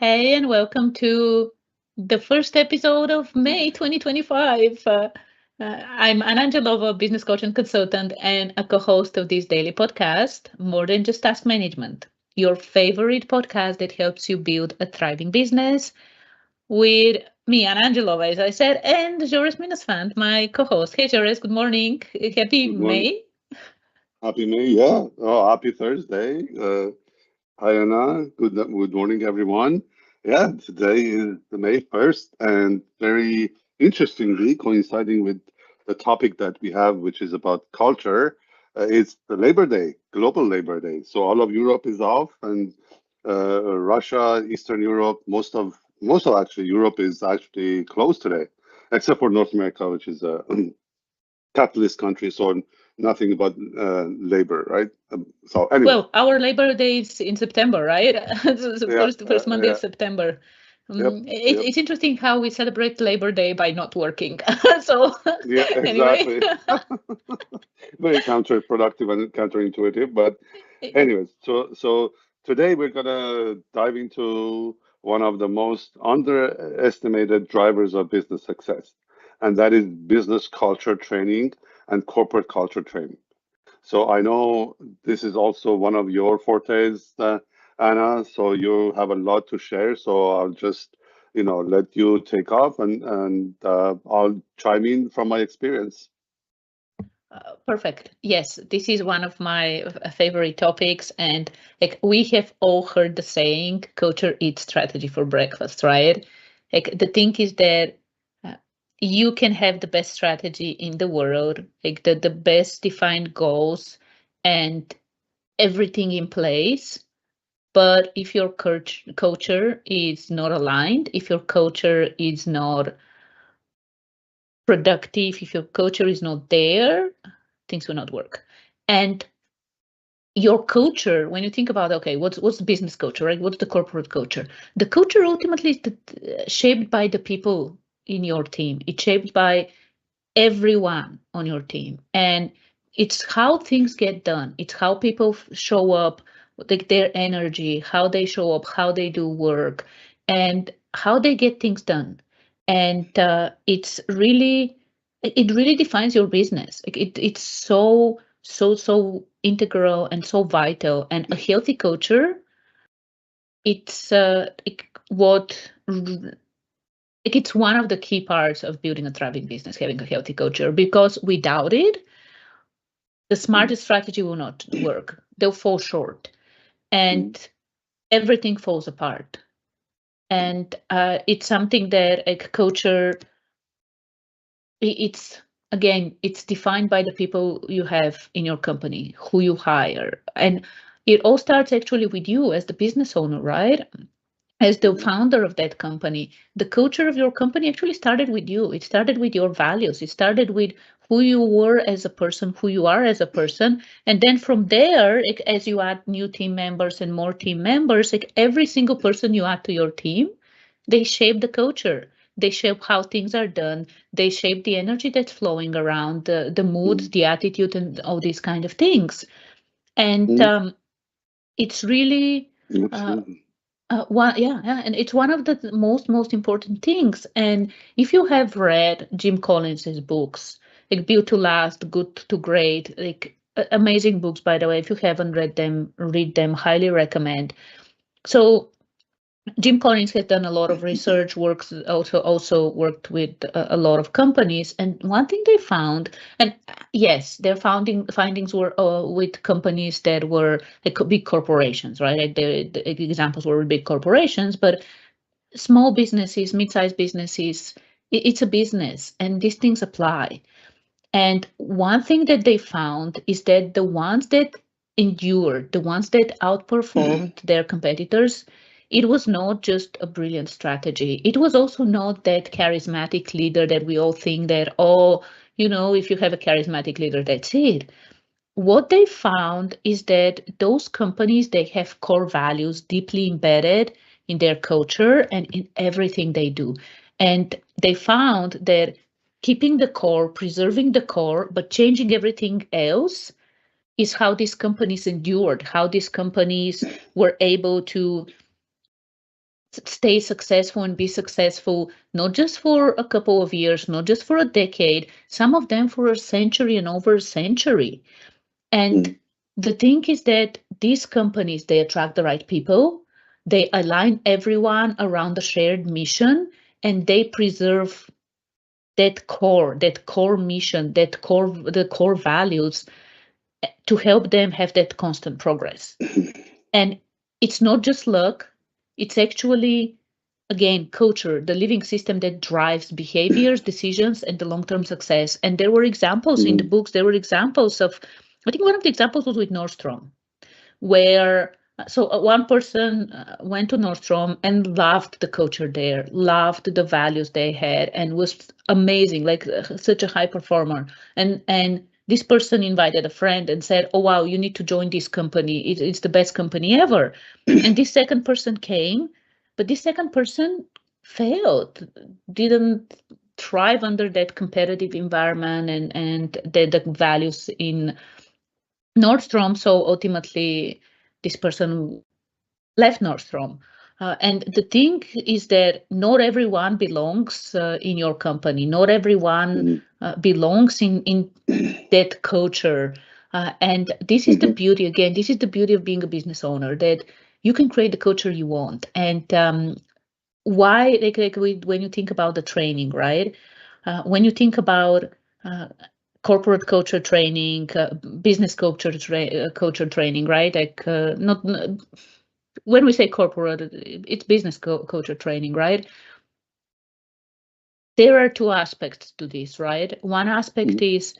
Hey, and welcome to the first episode of May 2025. I'm Anna Angelova, business coach and consultant, and a co host of this daily podcast, More Than Just Task Management, your favorite podcast that helps you build a thriving business with me, Anna Angelova, as I said, and Jores Minusfant, my co host. Hey, Jores, good morning. Happy Good morning. May. Happy May, yeah. Oh, happy Thursday. Hi, Anna. Good morning, everyone. Yeah, today is the May 1st, and very interestingly, coinciding with the topic that we have, which is about culture, it's the Labor Day, Global Labor Day. So all of Europe is off, and Russia, Eastern Europe, most of actually Europe is actually closed today, except for North America, which is a capitalist country, so nothing about labor, right? So anyway, Well, our Labor Day is in September, right? The yeah, first Monday of yeah, September. yep, yep, It's interesting how we celebrate Labor Day by not working. So yeah, anyway, exactly. Very counterproductive and counterintuitive, but anyways, so today we're gonna dive into one of the most underestimated drivers of business success, and that is business culture training and corporate culture training. So I know this is also one of your fortes, Anna. So you have a lot to share. So I'll just, let you take off, and I'll chime in from my experience. perfect. Yes, this is one of my favorite topics, and like we have all heard the saying, "Culture eats strategy for breakfast," right? Like the thing is that uh, you can have the best strategy in the world, like the best defined goals and everything in place. But if your culture is not aligned, if your culture is not productive, if your culture is not there, things will not work. And your culture, when you think about, okay, what's the business culture, right? What's the corporate culture? The culture ultimately is shaped by the people in your team. It's shaped by everyone on your team, and it's how things get done. It's how people show up, like their energy, how they show up, how they do work, and how they get things done. And it really defines your business. Like it's so integral and so vital. And a healthy culture, it's like it's one of the key parts of building a thriving business, having a healthy culture, because without it, the Mm, smartest strategy will not work. They'll fall short and mm, everything falls apart. And it's something that a culture, it's again, it's defined by the people you have in your company, who you hire. And it all starts actually with you as the business owner, right? As the mm, founder of that company, the culture of your company actually started with you. It started with your values. It started with who you were as a person, who you are as a person. And then from there, as you add new team members and more team members, like every single person you add to your team, they shape the culture. They shape how things are done. They shape the energy that's flowing around, the moods, mm, the attitude, and all these kind of things. And mm. it's really uh, Absolutely. and it's one of the most important things. And if you have read Jim Collins's books, like Built to Last, Good to Great, like amazing books, by the way. If you haven't read them, read them. Highly recommend. So Jim Collins has done a lot of research, works also worked with a lot of companies, and one thing they found, and yes, their findings were with companies that were like big corporations, right? Like the examples were with big corporations, but small businesses, mid-sized businesses, it's a business, and these things apply. And one thing that they found is that the ones that endured, the ones that outperformed their competitors, it was not just a brilliant strategy. It was also not that charismatic leader that we all think that, oh, if you have a charismatic leader, that's it. What they found is that those companies, they have core values deeply embedded in their culture and in everything they do. And they found that keeping the core, preserving the core, but changing everything else is how these companies endured, how these companies were able to stay successful and be successful, not just for a couple of years, not just for a decade, some of them for a century and over a century. And Mm. the thing is that these companies, they attract the right people, they align everyone around a shared mission, and they preserve that core mission, the core values to help them have that constant progress. And it's not just luck, it's actually, again, culture, the living system that drives behaviors, decisions, and the long-term success. And there were examples in the Mhm. books, there were examples of, I think one of the examples was with Nordstrom, where one person went to Nordstrom and loved the culture there, loved the values they had, and was amazing, like such a high performer. And this person invited a friend and said, "Oh wow, you need to join this company. It's the best company ever." And this second person came, but this second person failed, didn't thrive under that competitive environment and the values in Nordstrom. So ultimately, this person left Nordstrom. And the thing is that not everyone belongs in your company. Not everyone Mhm. belongs in that culture. And this is the Mhm. beauty, again, this is the beauty of being a business owner, that you can create the culture you want. And why, when you think about the training, right? When you think about uh, corporate culture training, business culture training, right? Like not when we say corporate, it's business culture training, right? There are two aspects to this, right? One aspect Mhm. is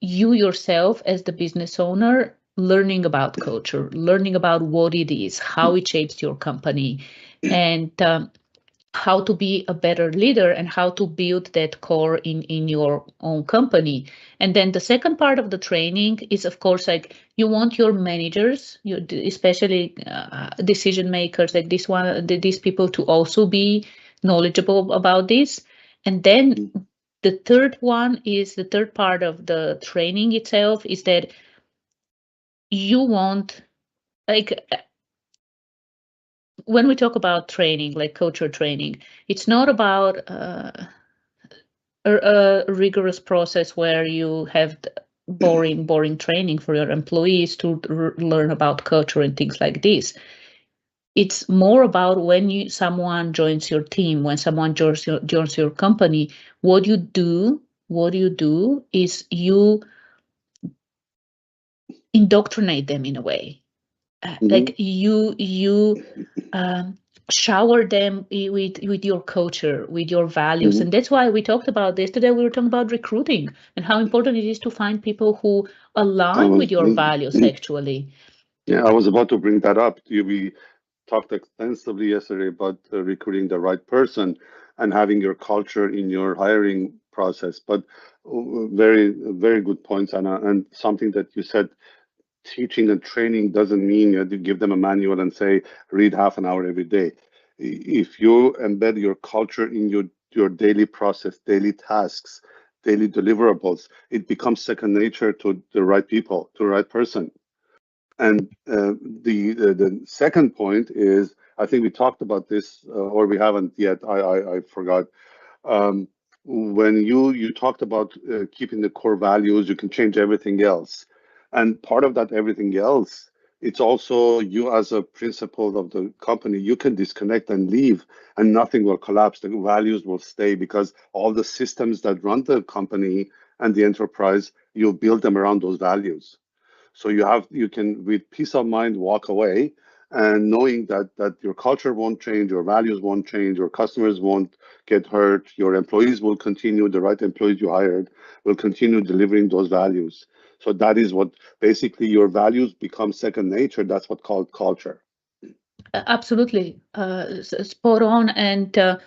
you yourself as the business owner learning about culture, learning about what it is, how it shapes your company, and how to be a better leader and how to build that core in your own company. And then the second part of the training is, of course, like you want your managers, especially decision makers, like this one, these people to also be knowledgeable about this. And then Mhm. the third one is the third part of the training itself is that you want, like, when we talk about training, like culture training, it's not about a rigorous process where you have boring training for your employees to learn about culture and things like this. It's more about when someone joins your team, when someone joins your company, what you do is you indoctrinate them in a way. Mhm. Like you um, shower them with your culture, with your values. Mhm. And that's why we talked about this today. We were talking about recruiting and how important it is to find people who I align was, with your values, actually. yeah, I was about to bring that up. We talked extensively yesterday about recruiting the right person and having your culture in your hiring process. But very, very good points, Anna. And something that you said, teaching and training doesn't mean you have to give them a manual and say, read half an hour every day. If you embed your culture in your daily process, daily tasks, daily deliverables, it becomes second nature to the right people, to the right person. And the second point is, I think we talked about this, or we haven't yet. I forgot. Um, when you talked about keeping the core values, you can change everything else. And part of that everything else, it's also you as a principal of the company, you can disconnect and leave, and nothing will collapse. The values will stay because all the systems that run the company and the enterprise, you build them around those values. So you can with peace of mind walk away and knowing that your culture won't change, your values won't change, your customers won't get hurt, your employees will continue, the right employees you hired will continue delivering those values. So that is what basically your values become second nature. That's what called culture. Absolutely, spot on. And uh,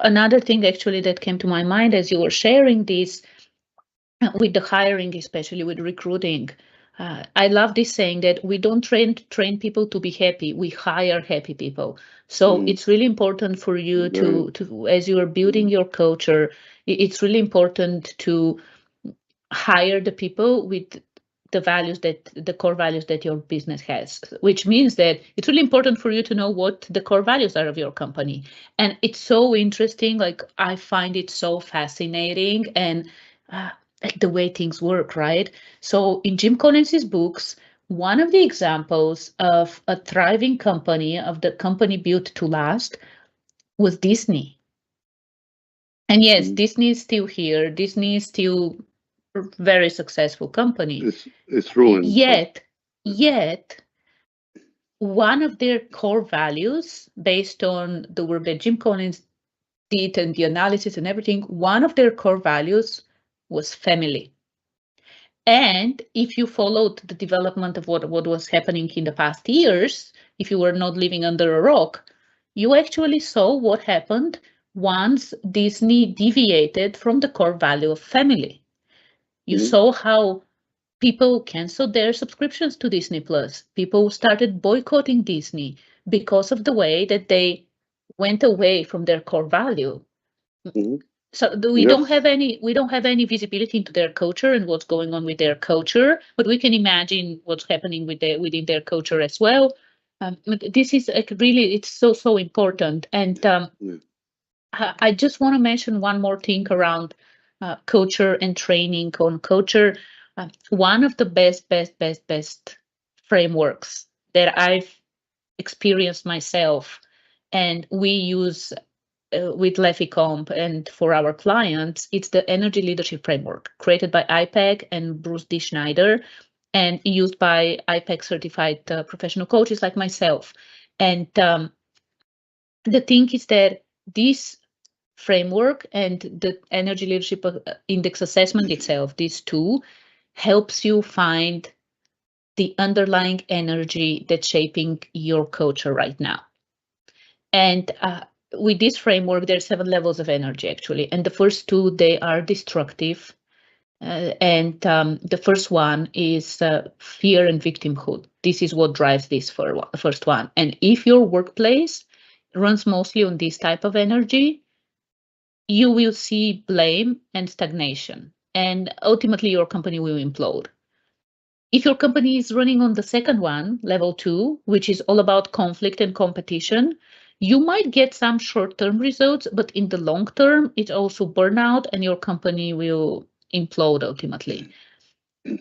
another thing actually that came to my mind as you were sharing this, with the hiring, especially with recruiting. I love this saying that we don't train people to be happy. We hire happy people. So Mm, it's really important for you very. to as you are building Mm, your culture, it's really important to hire the people with the core values that your business has, which means that it's really important for you to know what the core values are of your company. And it's so interesting. Like, I find it so fascinating, and like the way things work, right? So in Jim Collins's books, one of the examples of a thriving company, of the company built to last, was Disney. And yes, Mm. Disney is still here. Disney is still a very successful company. It's ruined, but Yet, yet, one of their core values, based on the work that Jim Collins did and the analysis and everything, one of their core values was family. And if you followed the development of what was happening in the past years, if you were not living under a rock, you actually saw what happened once Disney deviated from the core value of family. You mm, saw how people canceled their subscriptions to Disney Plus. People started boycotting Disney because of the way that they went away from their core value. mm, So yes, we don't have any visibility into their culture and what's going on with their culture, but we can imagine what's happening within their culture as well. But this is like really, it's so important. And yeah. I just want to mention one more thing around culture and training on culture. One of the best frameworks that I've experienced myself, and we use with Lefficomp and for our clients, it's the Energy Leadership Framework created by IPEC and Bruce D. Schneider, and used by IPEC certified professional coaches like myself. And the thing is that this framework and the Energy Leadership Index assessment itself, these two, helps you find the underlying energy that's shaping your culture right now. And with this framework, there are 7 levels of energy actually, and the first two, they are destructive. And the first one is fear and victimhood. This is what drives this first one. And if your workplace runs mostly on this type of energy, you will see blame and stagnation, and ultimately your company will implode. If your company is running on the second one, level 2, which is all about conflict and competition, you might get some short-term results, but in the long term, it's also burnout and your company will implode ultimately.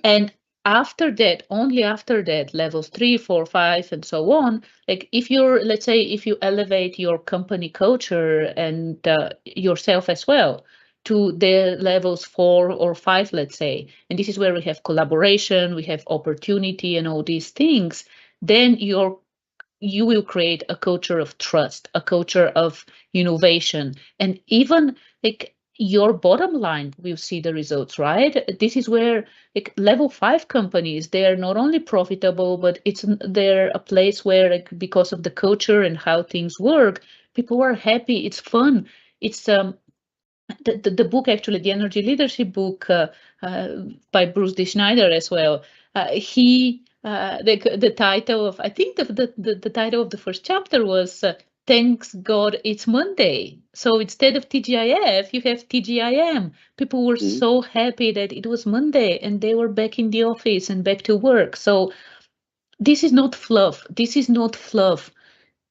And after that, only after that, levels 3, 4, 5, and so on, like if you're, let's say, if you elevate your company culture and yourself as well to the levels 4 or 5, let's say, and this is where we have collaboration, we have opportunity and all these things, then you will create a culture of trust, a culture of innovation, and even like your bottom line will see the results, right? This is where like level 5 companies, they are not only profitable, but they're a place where, like, because of the culture and how things work, people are happy, it's fun. It's the book, actually, the Energy Leadership book uh, by Bruce D. Schneider as well. The title of, I think the title of the first chapter was Thanks God It's Monday. So instead of TGIF, you have TGIM. People were Mm, so happy that it was Monday and they were back in the office and back to work. So this is not fluff. This is not fluff.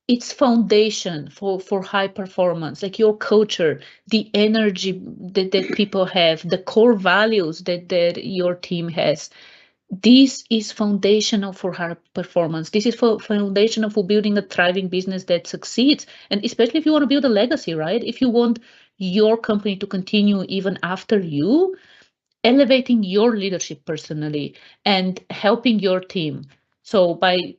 It's foundation for high performance, like your culture, the energy that people have, the core values that your team has. This is foundational for high performance. This is foundational for building a thriving business that succeeds, and especially if you want to build a legacy, right? If you want your company to continue even after you, elevating your leadership personally and helping your team. So by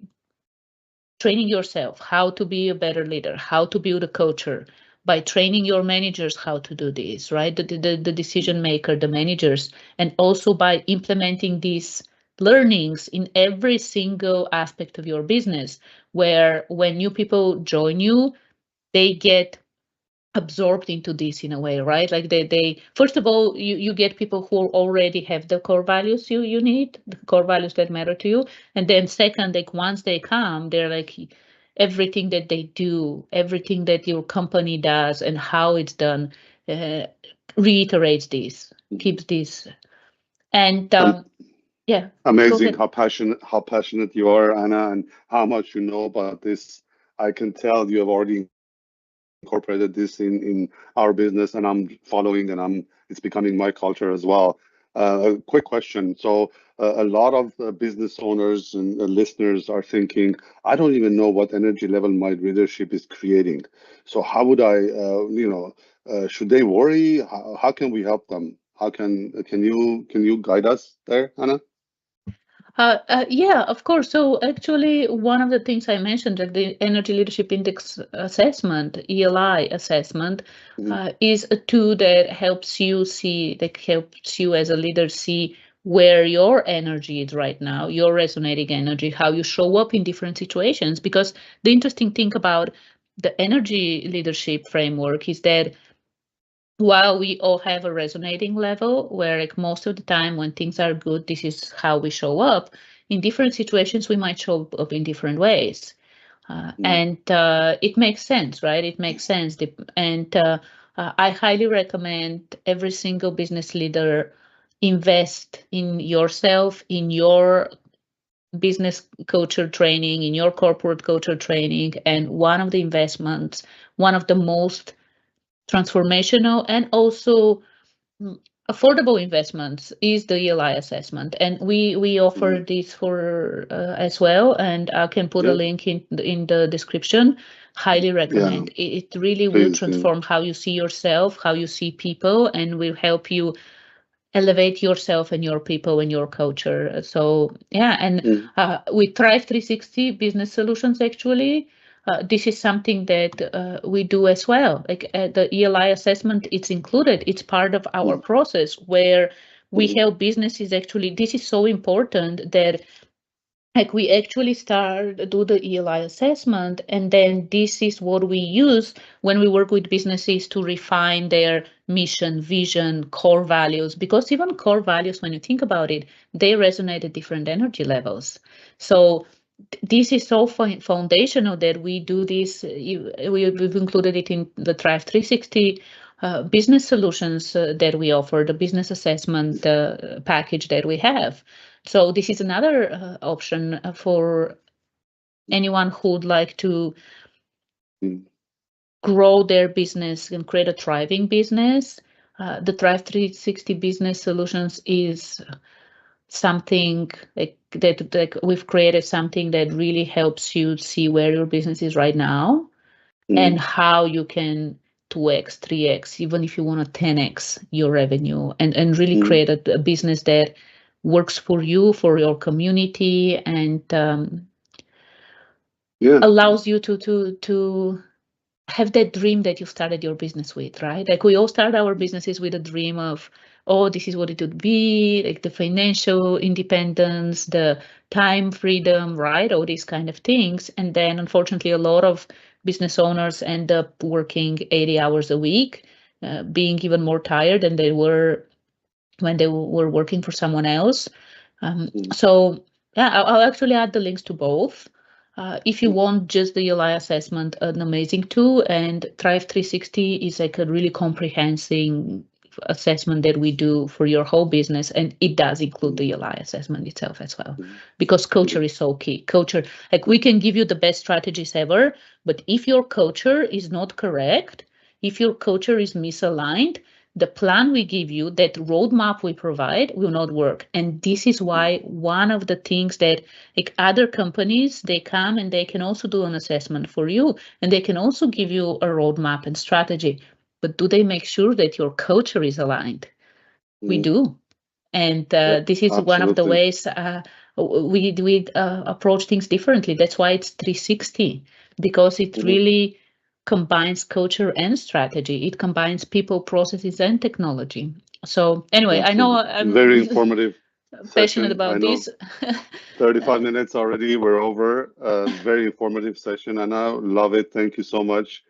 training yourself how to be a better leader, how to build a culture, by training your managers how to do this, right? The decision maker, the managers, and also by implementing these learnings in every single aspect of your business, where when new people join you, they get absorbed into this in a way, right? Like they first of all, you get people who already have the core values you need, the core values that matter to you. And then second, like once they come, they're like everything that they do, everything that your company does and how it's done, uh, reiterates this, mm. keeps this. And Some Yeah, go Amazing ahead. how passionate you are, Anna, and how much you know about this. I can tell you have already incorporated this in our business, and I'm following, and it's becoming my culture as well. A quick question. So, a lot of business owners and listeners are thinking, I don't even know what energy level my leadership is creating. So, how would should they worry? How can we help them? Can you guide us there, Anna? Yeah, of course. So actually, one of the things I mentioned, that the Energy Leadership Index assessment, ELI assessment, Mhm. is a tool that helps you as a leader see where your energy is right now, your resonating energy, how you show up in different situations. Because the interesting thing about the energy leadership framework is that while we all have a resonating level where like most of the time when things are good, this is how we show up, in different situations we might show up in different ways. Mm, And it makes sense, right? It makes sense. And I highly recommend every single business leader invest in yourself, in your business culture training, in your corporate culture training. And one of the investments, one of the most transformational and also Mm, affordable investments is the ELI assessment, and we offer mm. this for as well, and I can put a Yeah, link in the description. Highly yeah, recommend. It really will please, yeah. transform how you see yourself, how you see people, and will help you elevate yourself and your people and your culture. So yeah, and Mm, with Thrive 360 Business Solutions, actually, this is something that we do as well. Like the ELI assessment, it's included. It's part of our mm, process where we mm, help businesses. Actually, this is so important that like we actually start do the ELI assessment, and then this is what we use when we work with businesses to refine their mission, vision, core values. Because even core values, when you think about it, they resonate at different energy levels. So this is so foundational that we do this. We've included it in the Thrive 360 business solutions that we offer, the business assessment package that we have. So this is another option for anyone who would like to mm, grow their business and create a thriving business. The Thrive 360 Business Solutions is something like we've created something that really helps you see where your business is right now and mm, how you can 2x, 3x, even if you want to 10x your revenue and really mm. create a business that works for you, for your community, and Yeah, allows you to have that dream that you started your business with, right? Like we all start our businesses with a dream of, oh, this is what it would be, like the financial independence, the time freedom, right? All these kind of things. And then unfortunately, a lot of business owners end up working 80 hours a week, being even more tired than they were when they were working for someone else. mm, So yeah, I'll actually add the links to both. If you mm, want just the ELI assessment, an amazing tool, and Thrive 360 is like a really comprehensive assessment that we do for your whole business, and it does include mm, the ELI assessment itself as well, mm, because culture mm, is so key. Culture, like we can give you the best strategies ever, but if your culture is not correct, if your culture is misaligned, the plan we give you, that roadmap we provide, will not work. And this is mm, why one of the things that like other companies, they come and they can also do an assessment for you, and they can also give you a roadmap and strategy. But do they make sure that your culture is aligned? We mm. do. And Yeah, this is one of the absolutely. ways we approach things differently. That's why it's 360, because it Mhm. really combines culture and strategy. It combines people, processes, and technology. So anyway, I know Absolutely. I'm Very informative passionate session. I about know this. 35 minutes already, we're over. Very informative session, Anna. Love it. Thank you so much.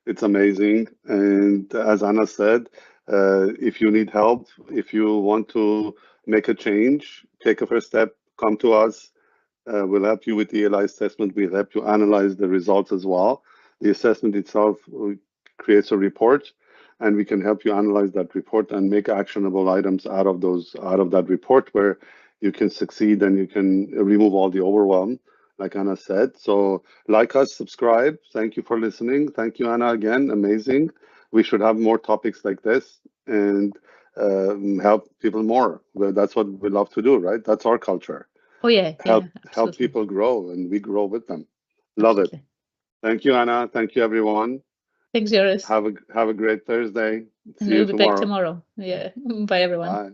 It's amazing. And as Anna said, if you need help, if you want to make a change, take a first step, come to us. We'll help you with the ELI assessment. We'll help you analyze the results as well. The assessment itself creates a report, and we can help you analyze that report and make actionable items out of that report, where you can succeed and you can remove all the overwhelm, like Anna said. So like us, subscribe. Thank you for listening. Thank you, Anna, again. Amazing. We should have more topics like this and help people more. Well, that's what we love to do, right? That's our culture. Oh yeah, yeah, Help absolutely, people grow and we grow with them. Love it. absolutely. Thank you, Anna. Thank you, everyone. Thanks, Joris. Have a great Thursday. And See you we'll be back tomorrow. tomorrow. Yeah. Bye, everyone. Bye.